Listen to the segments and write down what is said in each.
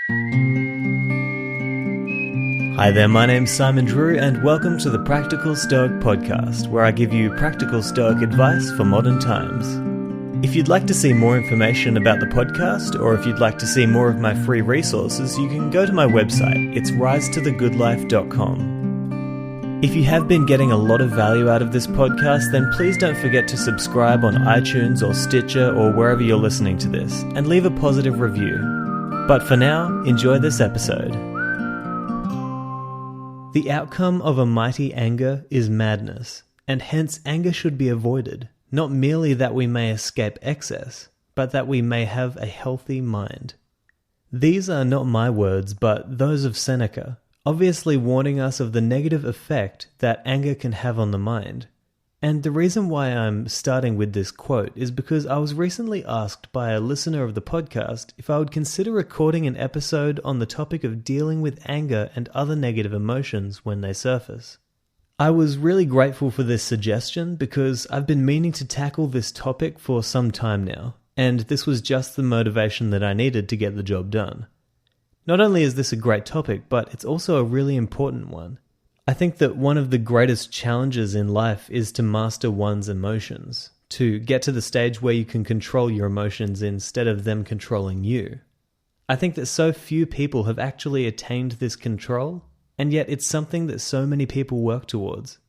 Hi there, my name's Simon Drew, and welcome to the Practical Stoic Podcast, where I give you practical Stoic advice for modern times. If you'd like to see more information about the podcast, or if you'd like to see more of my free resources, you can go to my website. It's risetothegoodlife.com. If you have been getting a lot of value out of this podcast, then please don't forget to subscribe on iTunes or Stitcher or wherever you're listening to this, and leave a positive review. But for now, enjoy this episode. The outcome of a mighty anger is madness, and hence anger should be avoided, not merely that we may escape excess, but that we may have a healthy mind. These are not my words, but those of Seneca, obviously warning us of the negative effect that anger can have on the mind. And the reason why I'm starting with this quote is because I was recently asked by a listener of the podcast if I would consider recording an episode on the topic of dealing with anger and other negative emotions when they surface. I was really grateful for this suggestion because I've been meaning to tackle this topic for some time now, and this was just the motivation that I needed to get the job done. Not only is this a great topic, but it's also a really important one. I think that one of the greatest challenges in life is to master one's emotions, to get to the stage where you can control your emotions instead of them controlling you. I think that so few people have actually attained this control, and yet it's something that so many people work towards.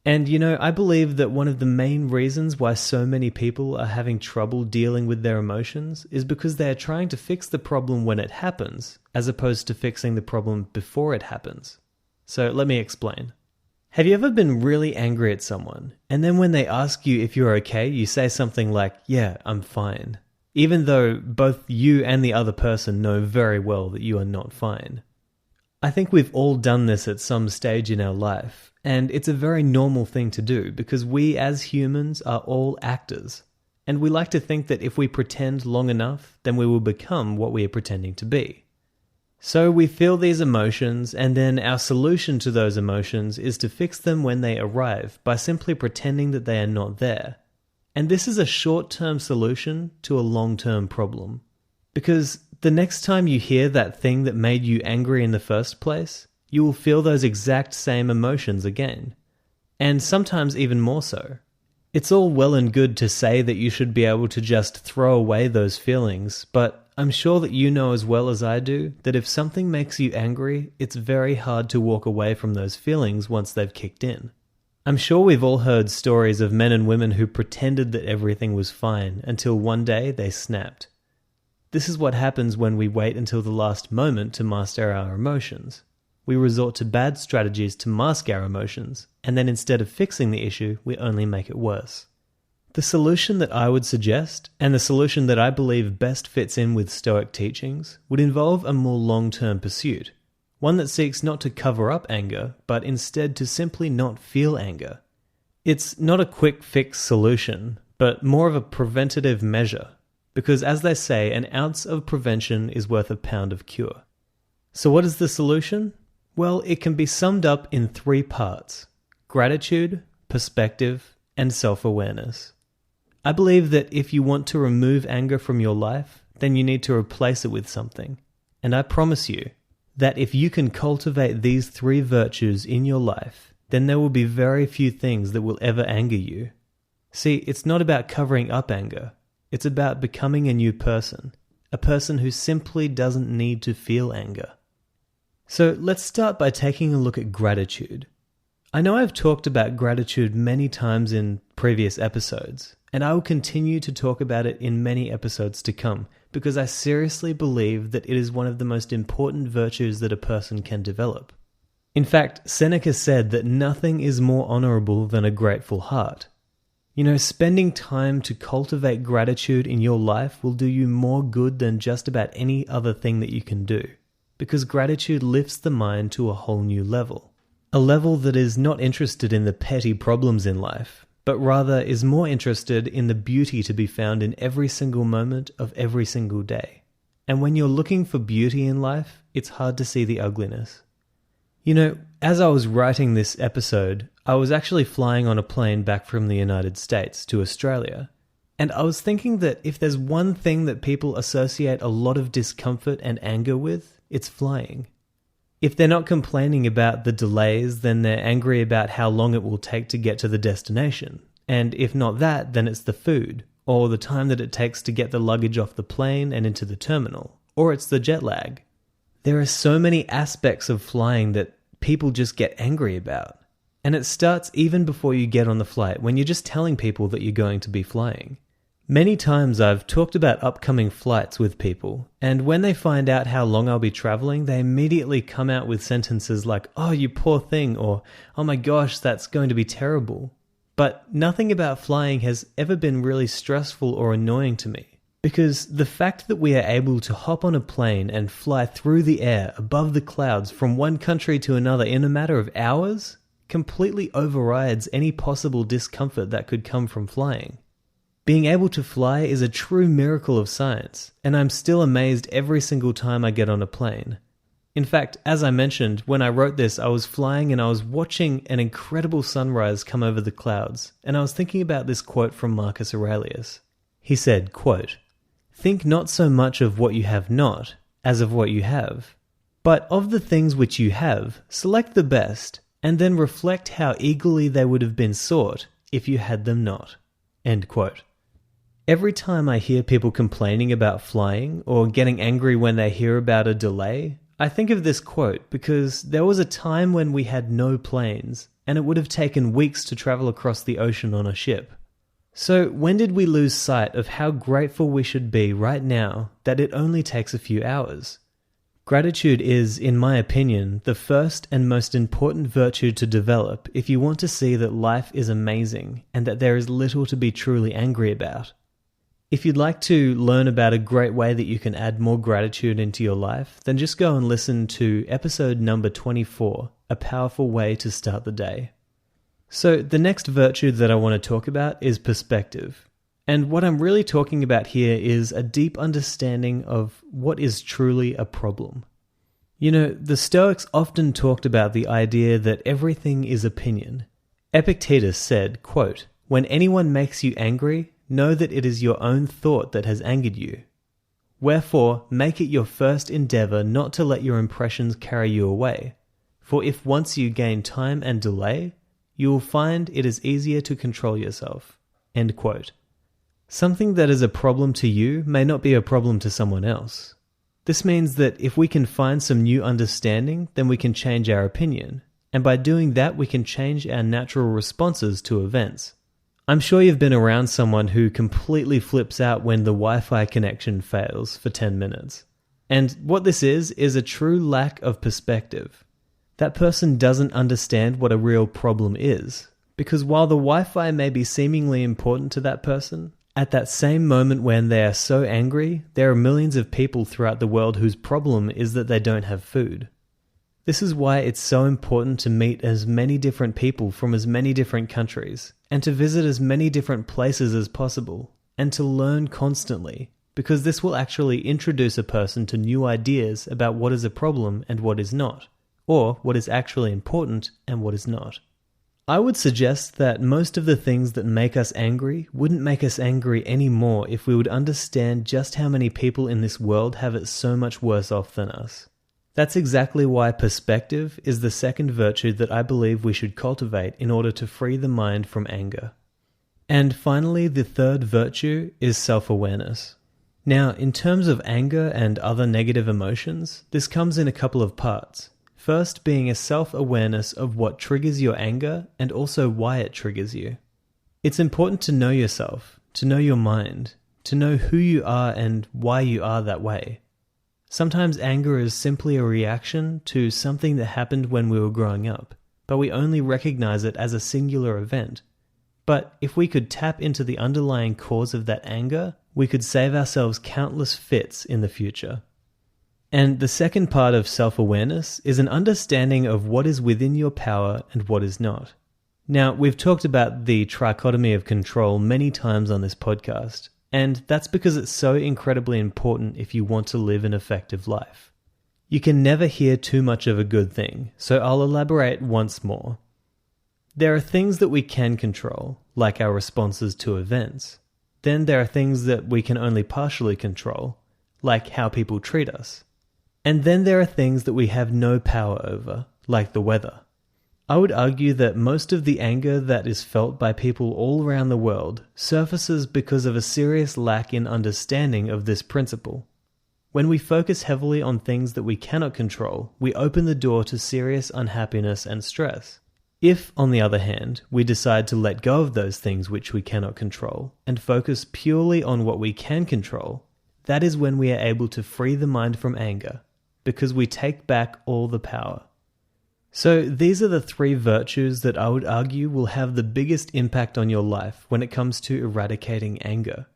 And I believe that one of the main reasons why so many people are having trouble dealing with their emotions is because they are trying to fix the problem when it happens, as opposed to fixing the problem before it happens. So let me explain. Have you ever been really angry at someone, and then when they ask you if you're okay, you say something like, "Yeah, I'm fine," even though both you and the other person know very well that you are not fine? I think we've all done this at some stage in our life, and it's a very normal thing to do because we as humans are all actors, and we like to think that if we pretend long enough, then we will become what we are pretending to be. So we feel these emotions, and then our solution to those emotions is to fix them when they arrive by simply pretending that they are not there. And this is a short-term solution to a long-term problem. Because the next time you hear that thing that made you angry in the first place, you will feel those exact same emotions again. And sometimes even more so. It's all well and good to say that you should be able to just throw away those feelings, but I'm sure that you know as well as I do that if something makes you angry, it's very hard to walk away from those feelings once they've kicked in. I'm sure we've all heard stories of men and women who pretended that everything was fine until one day they snapped. This is what happens when we wait until the last moment to master our emotions. We resort to bad strategies to mask our emotions, and then instead of fixing the issue, we only make it worse. The solution that I would suggest, and the solution that I believe best fits in with Stoic teachings, would involve a more long-term pursuit, one that seeks not to cover up anger, but instead to simply not feel anger. It's not a quick fix solution, but more of a preventative measure, because as they say, an ounce of prevention is worth a pound of cure. So what is the solution? Well, it can be summed up in 3 parts: gratitude, perspective, and self-awareness. I believe that if you want to remove anger from your life, then you need to replace it with something. And I promise you that if you can cultivate these 3 virtues in your life, then there will be very few things that will ever anger you. See, it's not about covering up anger. It's about becoming a new person, a person who simply doesn't need to feel anger. So let's start by taking a look at gratitude. I know I've talked about gratitude many times in previous episodes, and I will continue to talk about it in many episodes to come, because I seriously believe that it is one of the most important virtues that a person can develop. In fact, Seneca said that nothing is more honorable than a grateful heart. Spending time to cultivate gratitude in your life will do you more good than just about any other thing that you can do, because gratitude lifts the mind to a whole new level. A level that is not interested in the petty problems in life, but rather is more interested in the beauty to be found in every single moment of every single day. And when you're looking for beauty in life, it's hard to see the ugliness. As I was writing this episode, I was actually flying on a plane back from the United States to Australia. And I was thinking that if there's one thing that people associate a lot of discomfort and anger with, it's flying. If they're not complaining about the delays, then they're angry about how long it will take to get to the destination. And if not that, then it's the food, or the time that it takes to get the luggage off the plane and into the terminal, or it's the jet lag. There are so many aspects of flying that people just get angry about. And it starts even before you get on the flight, when you're just telling people that you're going to be flying. Many times I've talked about upcoming flights with people, and when they find out how long I'll be traveling, they immediately come out with sentences like, "Oh, you poor thing," or "Oh my gosh, that's going to be terrible." But nothing about flying has ever been really stressful or annoying to me, because the fact that we are able to hop on a plane and fly through the air above the clouds from one country to another in a matter of hours completely overrides any possible discomfort that could come from flying. Being able to fly is a true miracle of science, and I'm still amazed every single time I get on a plane. In fact, as I mentioned, when I wrote this, I was flying and I was watching an incredible sunrise come over the clouds, and I was thinking about this quote from Marcus Aurelius. He said, quote, "Think not so much of what you have not, as of what you have, but of the things which you have, select the best, and then reflect how eagerly they would have been sought if you had them not." End quote. Every time I hear people complaining about flying or getting angry when they hear about a delay, I think of this quote because there was a time when we had no planes, and it would have taken weeks to travel across the ocean on a ship. So when did we lose sight of how grateful we should be right now that it only takes a few hours? Gratitude is, in my opinion, the first and most important virtue to develop if you want to see that life is amazing and that there is little to be truly angry about. If you'd like to learn about a great way that you can add more gratitude into your life, then just go and listen to episode number 24, A Powerful Way to Start the Day. So the next virtue that I want to talk about is perspective. And what I'm really talking about here is a deep understanding of what is truly a problem. You know, the Stoics often talked about the idea that everything is opinion. Epictetus said, quote, "When anyone makes you angry, know that it is your own thought that has angered you. Wherefore, make it your first endeavor not to let your impressions carry you away. For if once you gain time and delay, you will find it is easier to control yourself." End quote. Something that is a problem to you may not be a problem to someone else. This means that if we can find some new understanding, then we can change our opinion. And by doing that, we can change our natural responses to events. I'm sure you've been around someone who completely flips out when the Wi-Fi connection fails for 10 minutes. And what this is a true lack of perspective. That person doesn't understand what a real problem is, because while the Wi-Fi may be seemingly important to that person, at that same moment when they are so angry, there are millions of people throughout the world whose problem is that they don't have food. This is why it's so important to meet as many different people from as many different countries, and to visit as many different places as possible, and to learn constantly, because this will actually introduce a person to new ideas about what is a problem and what is not, or what is actually important and what is not. I would suggest that most of the things that make us angry wouldn't make us angry anymore if we would understand just how many people in this world have it so much worse off than us. That's exactly why perspective is the second virtue that I believe we should cultivate in order to free the mind from anger. And finally, the third virtue is self-awareness. Now, in terms of anger and other negative emotions, this comes in a couple of parts. First being a self-awareness of what triggers your anger and also why it triggers you. It's important to know yourself, to know your mind, to know who you are and why you are that way. Sometimes anger is simply a reaction to something that happened when we were growing up, but we only recognize it as a singular event. But if we could tap into the underlying cause of that anger, we could save ourselves countless fits in the future. And the second part of self-awareness is an understanding of what is within your power and what is not. Now, we've talked about the trichotomy of control many times on this podcast. And that's because it's so incredibly important if you want to live an effective life. You can never hear too much of a good thing, so I'll elaborate once more. There are things that we can control, like our responses to events. Then there are things that we can only partially control, like how people treat us. And then there are things that we have no power over, like the weather. I would argue that most of the anger that is felt by people all around the world surfaces because of a serious lack in understanding of this principle. When we focus heavily on things that we cannot control, we open the door to serious unhappiness and stress. If, on the other hand, we decide to let go of those things which we cannot control and focus purely on what we can control, that is when we are able to free the mind from anger, because we take back all the power. So these are the 3 virtues that I would argue will have the biggest impact on your life when it comes to eradicating anger.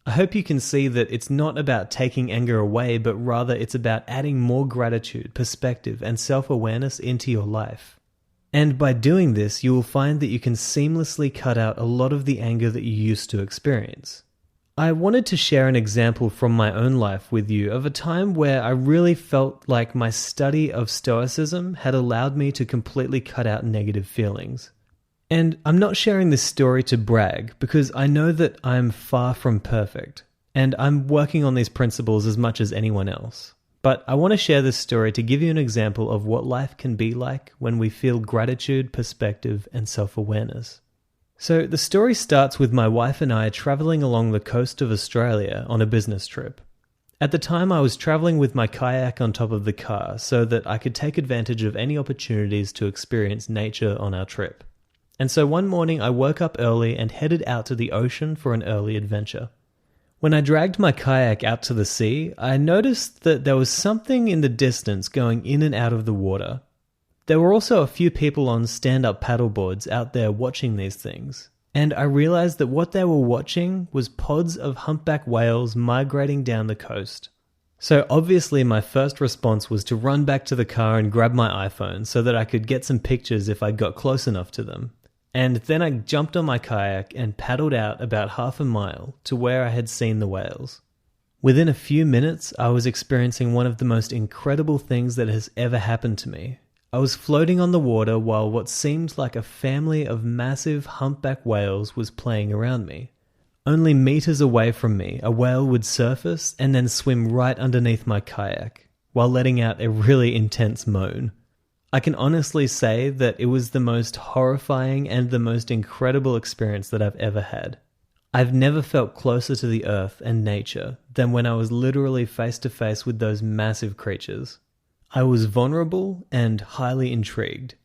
I hope you can see that it's not about taking anger away, but rather it's about adding more gratitude, perspective, and self-awareness into your life. And by doing this, you will find that you can seamlessly cut out a lot of the anger that you used to experience. I wanted to share an example from my own life with you of a time where I really felt like my study of Stoicism had allowed me to completely cut out negative feelings. And I'm not sharing this story to brag, because I know that I'm far from perfect, and I'm working on these principles as much as anyone else. But I want to share this story to give you an example of what life can be like when we feel gratitude, perspective, and self-awareness. So the story starts with my wife and I traveling along the coast of Australia on a business trip. At the time, I was traveling with my kayak on top of the car so that I could take advantage of any opportunities to experience nature on our trip. And so one morning I woke up early and headed out to the ocean for an early adventure. When I dragged my kayak out to the sea, I noticed that there was something in the distance going in and out of the water. There were also a few people on stand-up paddleboards out there watching these things, and I realized that what they were watching was pods of humpback whales migrating down the coast. So obviously my first response was to run back to the car and grab my iPhone so that I could get some pictures if I got close enough to them. And then I jumped on my kayak and paddled out about half a mile to where I had seen the whales. Within a few minutes, I was experiencing one of the most incredible things that has ever happened to me. I was floating on the water while what seemed like a family of massive humpback whales was playing around me. Only meters away from me, a whale would surface and then swim right underneath my kayak, while letting out a really intense moan. I can honestly say that it was the most horrifying and the most incredible experience that I've ever had. I've never felt closer to the earth and nature than when I was literally face to face with those massive creatures. I was vulnerable and highly intrigued.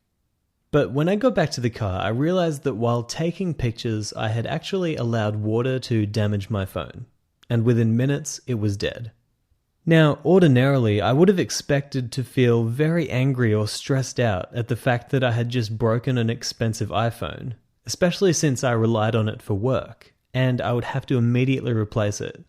But when I got back to the car, I realized that while taking pictures, I had actually allowed water to damage my phone, and within minutes, it was dead. Now, ordinarily, I would have expected to feel very angry or stressed out at the fact that I had just broken an expensive iPhone, especially since I relied on it for work, and I would have to immediately replace it.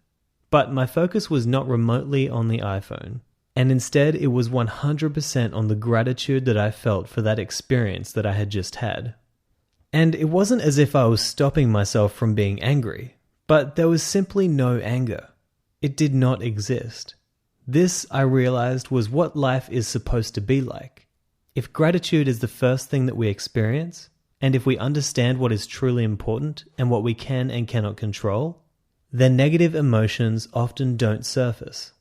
But my focus was not remotely on the iPhone. And instead, it was 100% on the gratitude that I felt for that experience that I had just had. And it wasn't as if I was stopping myself from being angry, but there was simply no anger. It did not exist. This, I realized, was what life is supposed to be like. If gratitude is the first thing that we experience, and if we understand what is truly important and what we can and cannot control, then negative emotions often don't surface.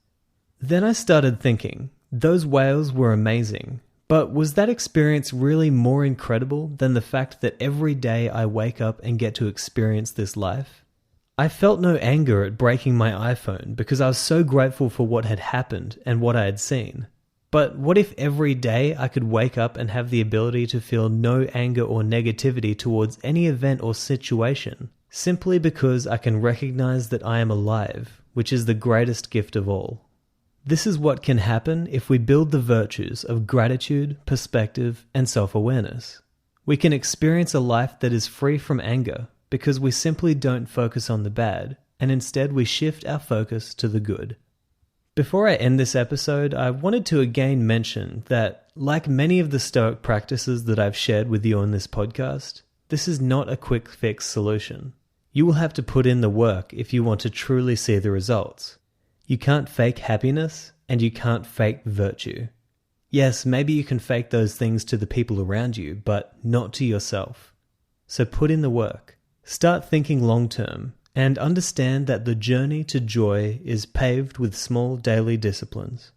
Then I started thinking, those whales were amazing, but was that experience really more incredible than the fact that every day I wake up and get to experience this life? I felt no anger at breaking my iPhone because I was so grateful for what had happened and what I had seen. But what if every day I could wake up and have the ability to feel no anger or negativity towards any event or situation, simply because I can recognize that I am alive, which is the greatest gift of all? This is what can happen if we build the virtues of gratitude, perspective, and self-awareness. We can experience a life that is free from anger because we simply don't focus on the bad, and instead we shift our focus to the good. Before I end this episode, I wanted to again mention that, like many of the Stoic practices that I've shared with you on this podcast, this is not a quick fix solution. You will have to put in the work if you want to truly see the results. You can't fake happiness, and you can't fake virtue. Yes, maybe you can fake those things to the people around you, but not to yourself. So put in the work. Start thinking long-term, and understand that the journey to joy is paved with small daily disciplines.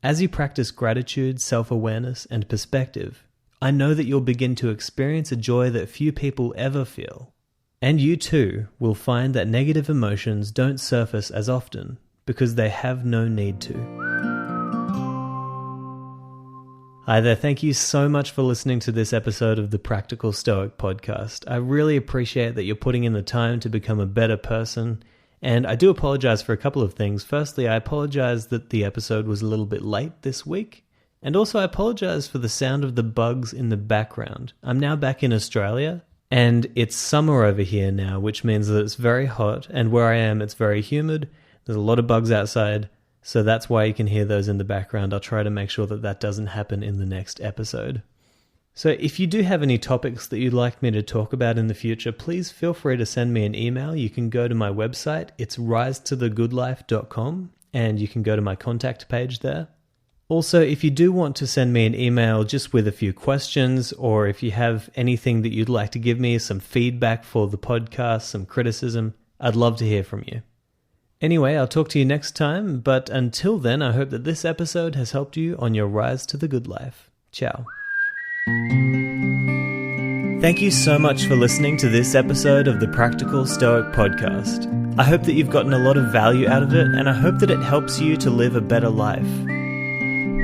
As you practice gratitude, self-awareness, and perspective, I know that you'll begin to experience a joy that few people ever feel. And you too will find that negative emotions don't surface as often because they have no need to. Hi there, thank you so much for listening to this episode of the Practical Stoic Podcast. I really appreciate that you're putting in the time to become a better person, and I do apologize for a couple of things. Firstly, I apologize that the episode was a little bit late this week, and also I apologize for the sound of the bugs in the background. I'm now back in Australia, and it's summer over here now, which means that it's very hot, and where I am it's very humid. There's a lot of bugs outside, so that's why you can hear those in the background. I'll try to make sure that that doesn't happen in the next episode. So if you do have any topics that you'd like me to talk about in the future, please feel free to send me an email. You can go to my website, it's risetothegoodlife.com, and you can go to my contact page there. Also, if you do want to send me an email just with a few questions, or if you have anything that you'd like to give me, some feedback for the podcast, some criticism, I'd love to hear from you. Anyway, I'll talk to you next time, but until then, I hope that this episode has helped you on your rise to the good life. Ciao. Thank you so much for listening to this episode of the Practical Stoic Podcast. I hope that you've gotten a lot of value out of it, and I hope that it helps you to live a better life.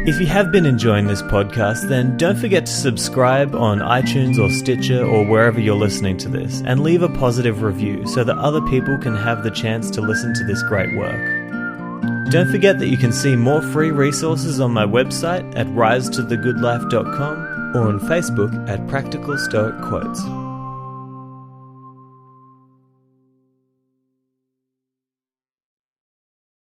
If you have been enjoying this podcast, then don't forget to subscribe on iTunes or Stitcher or wherever you're listening to this, and leave a positive review so that other people can have the chance to listen to this great work. Don't forget that you can see more free resources on my website at risetothegoodlife.com or on Facebook at Practical Stoic Quotes.